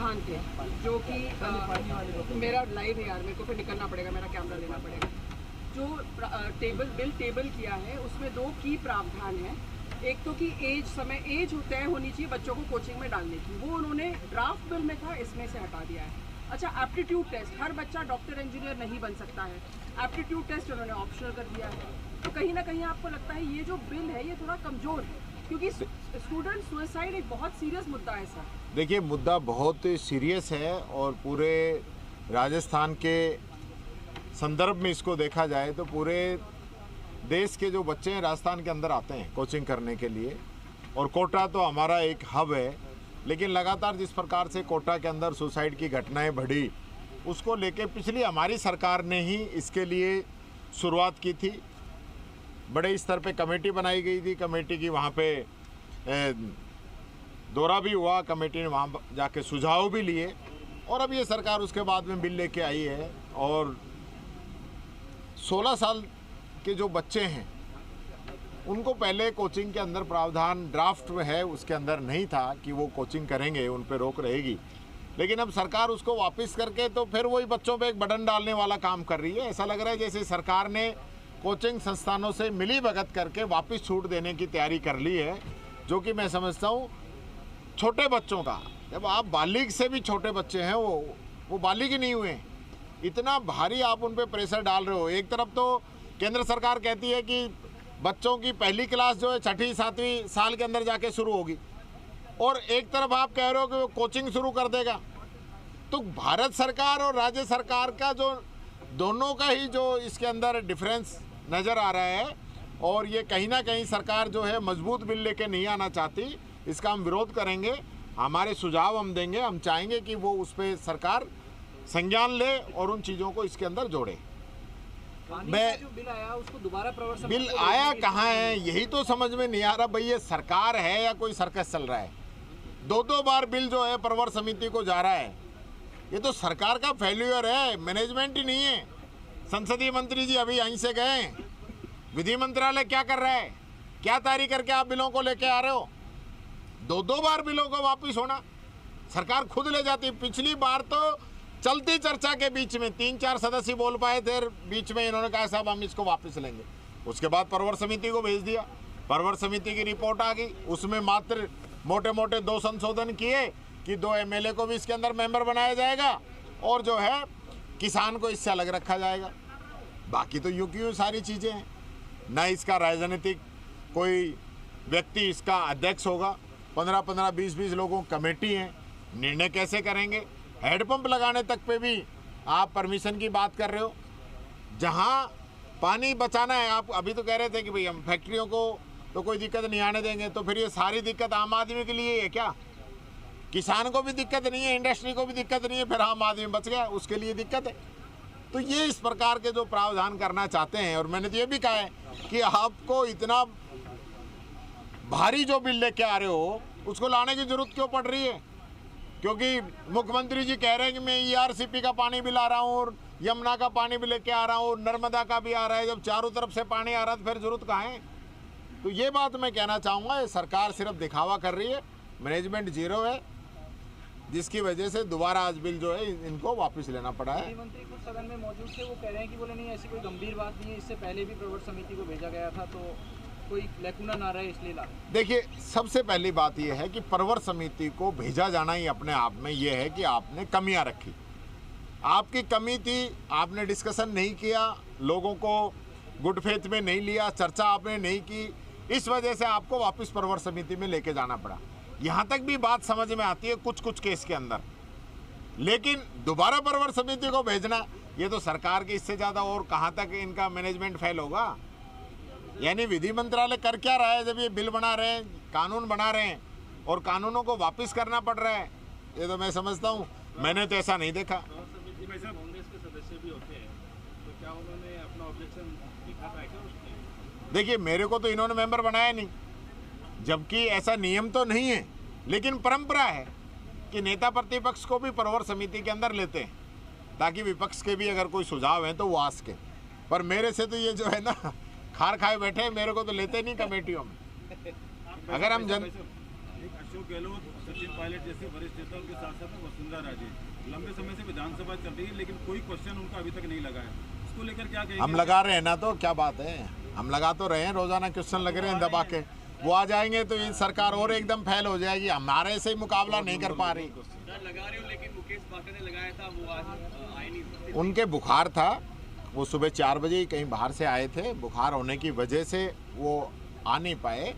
प्रावधान थे जो कि मेरा लाइव है यार, मेरे को फिर निकलना पड़ेगा, मेरा कैमरा लेना पड़ेगा। जो बिल टेबल किया है उसमें 2 की प्रावधान है। एक तो कि एज तय होनी चाहिए बच्चों को कोचिंग में डालने की, वो उन्होंने ड्राफ्ट बिल में था, इसमें से हटा दिया है। अच्छा, एप्टीट्यूड टेस्ट, हर बच्चा डॉक्टर इंजीनियर नहीं बन सकता है, एप्टीट्यूड टेस्ट उन्होंने ऑप्शनल कर दिया है। तो कहीं ना कहीं आपको लगता है ये जो बिल है ये थोड़ा कमज़ोर है, क्योंकि स्टूडेंट सुसाइड एक बहुत सीरियस मुद्दा है सर। देखिए, मुद्दा बहुत सीरियस है और पूरे राजस्थान के संदर्भ में इसको देखा जाए तो पूरे देश के जो बच्चे हैं राजस्थान के अंदर आते हैं कोचिंग करने के लिए, और कोटा तो हमारा एक हब है। लेकिन लगातार जिस प्रकार से कोटा के अंदर सुसाइड की घटनाएं बढ़ी, उसको लेके पिछली हमारी सरकार ने ही इसके लिए शुरुआत की थी। बड़े स्तर पे कमेटी बनाई गई थी, कमेटी की वहाँ पे दौरा भी हुआ, कमेटी ने वहाँ जाके सुझाव भी लिए, और अब ये सरकार उसके बाद में बिल लेके आई है। और 16 साल के जो बच्चे हैं उनको पहले कोचिंग के अंदर प्रावधान ड्राफ्ट में है, उसके अंदर नहीं था कि वो कोचिंग करेंगे, उन पे रोक रहेगी। लेकिन अब सरकार उसको वापस करके तो फिर वही बच्चों पे एक बटन डालने वाला काम कर रही है। ऐसा लग रहा है जैसे सरकार ने कोचिंग संस्थानों से मिली भगत करके वापस छूट देने की तैयारी कर ली है, जो कि मैं समझता हूँ छोटे बच्चों का, जब आप बालिग से भी छोटे बच्चे हैं, वो बालिग ही नहीं हुए हैं, इतना भारी आप उन पर प्रेशर डाल रहे हो। एक तरफ तो केंद्र सरकार कहती है कि बच्चों की पहली क्लास जो है 6ठी 7वीं साल के अंदर जाके शुरू होगी, और एक तरफ आप कह रहे हो कि वो कोचिंग शुरू कर देगा। तो भारत सरकार और राज्य सरकार का जो दोनों का ही जो इसके अंदर डिफरेंस नज़र आ रहा है, और ये कहीं ना कहीं सरकार जो है मजबूत बिल लेके नहीं आना चाहती। इसका हम विरोध करेंगे, हमारे सुझाव हम देंगे, हम चाहेंगे कि वो उस पर सरकार संज्ञान ले और उन चीज़ों को इसके अंदर जोड़े। मैं जो बिल आया उसको दोबारा प्रवर समिति बिल आया कहाँ है, यही तो समझ में नहीं आ रहा। भाई ये सरकार है या कोई सर्कस चल रहा है? 2 बार बिल जो है प्रवर समिति को जा रहा है, ये तो सरकार का फेल्यूर है, मैनेजमेंट ही नहीं है। संसदीय मंत्री जी अभी यहीं से गए, विधि मंत्रालय क्या कर रहा है, क्या तैयारी करके आप बिलों को लेके आ रहे हो? 2 बार बिलों को वापिस होना सरकार खुद ले जाती। पिछली बार तो चलती चर्चा के बीच में 3-4 सदस्य बोल पाए थे, बीच में इन्होंने कहा साहब हम इसको वापस लेंगे। उसके बाद प्रवर समिति को भेज दिया, प्रवर समिति की रिपोर्ट आ गई, उसमें मात्र मोटे मोटे 2 संशोधन किए कि 2 MLA को भी इसके अंदर मेंबर बनाया जाएगा, और जो है किसान को इससे अलग रखा जाएगा। बाकी तो यूं की सारी चीज़ें हैं, न इसका राजनीतिक कोई व्यक्ति इसका अध्यक्ष होगा, 15-15, 20-20 लोगों की कमेटी है, निर्णय कैसे करेंगे? हैंडपंप लगाने तक पे भी आप परमिशन की बात कर रहे हो। जहां पानी बचाना है, आप अभी तो कह रहे थे कि भाई हम फैक्ट्रियों को तो कोई दिक्कत नहीं आने देंगे, तो फिर ये सारी दिक्कत आम आदमी के लिए है क्या? किसान को भी दिक्कत नहीं है, इंडस्ट्री को भी दिक्कत नहीं है, फिर आम आदमी बच गया, उसके लिए दिक्कत है। तो ये इस प्रकार के जो प्रावधान करना चाहते हैं, और मैंने तो ये भी कहा है कि आपको इतना भारी जो बिल लेके आ रहे हो उसको लाने की जरूरत क्यों पड़ रही है? क्योंकि मुख्यमंत्री जी कह रहे हैं कि मैं ERCP का पानी भी ला रहा हूँ और यमुना का पानी भी लेके आ रहा हूँ, नर्मदा का भी आ रहा है। जब चारों तरफ से पानी आ रहा है तो फिर जरूरत कहाँ है? तो ये बात मैं कहना चाहूँगा, ये सरकार सिर्फ दिखावा कर रही है, मैनेजमेंट जीरो है, जिसकी वजह से दोबारा आज बिल जो है इनको वापस लेना पड़ा है। मंत्री कुछ सदन में मौजूद थे, वो कह रहे हैं कि बोले नहीं ऐसी कोई गंभीर बात नहीं है, इससे पहले भी प्रवर समिति को भेजा गया था, तो कोई लैकुना ना रहे इसलिए ला। देखिए, सबसे पहली बात यह है कि प्रवर समिति को भेजा जाना ही अपने आप में यह है कि आपने कमियां रखी, आपकी कमी थी, आपने डिस्कशन नहीं किया, लोगों को गुड फेथ में नहीं लिया, चर्चा आपने नहीं की, इस वजह से आपको वापस प्रवर समिति में लेके जाना पड़ा। यहाँ तक भी बात समझ में आती है कुछ केस के अंदर, लेकिन दोबारा प्रवर समिति को भेजना, ये तो सरकार की इससे ज़्यादा और कहाँ तक इनका मैनेजमेंट फेल होगा। यानी विधि मंत्रालय कर क्या रहा है? जब ये बिल बना रहे हैं, कानून बना रहे हैं, और कानूनों को वापस करना पड़ रहा है, ये तो मैं समझता हूँ, मैंने तो ऐसा नहीं देखा। कांग्रेस के सदस्य भी होते हैं, तो क्या उन्होंने अपना ऑब्जेक्शन लिखा था क्या उसमें? देखिए, मेरे को तो इन्होंने मेंबर बनाया नहीं, जबकि ऐसा नियम तो नहीं है, लेकिन परंपरा है कि नेता प्रतिपक्ष को भी प्रवर समिति के अंदर लेते हैं, ताकि विपक्ष के भी अगर कोई सुझाव हैं तो वो आ सके। पर मेरे से तो ये जो है ना खार खाए बैठे, मेरे को तो लेते नहीं कमेटियों में। अगर हम अशोक गहलोत, सचिन पायलट जैसे वरिष्ठ नेता, उनके साथ साथ वसुंधरा राजे लंबे समय से विधानसभा चल रही है, लेकिन कोई क्वेश्चन उनका अभी तक नहीं लगा है। इसको लेकर क्या कहेंगे? हम लगा रहे हैं ना, तो क्या बात है, हम लगा तो रहे हैं, रोजाना क्वेश्चन लग रहे हैं दबा के। वो आ जाएंगे तो ये सरकार और एकदम फेल हो जाएगी, हमारे से ही मुकाबला नहीं कर पा रही। लगा रहे हो, लेकिन मुकेश बाकर ने लगाया था, वो आज आए नहीं। उनके बुखार था, वो सुबह 4 बजे ही कहीं बाहर से आए थे, बुखार होने की वजह से वो आ नहीं पाए।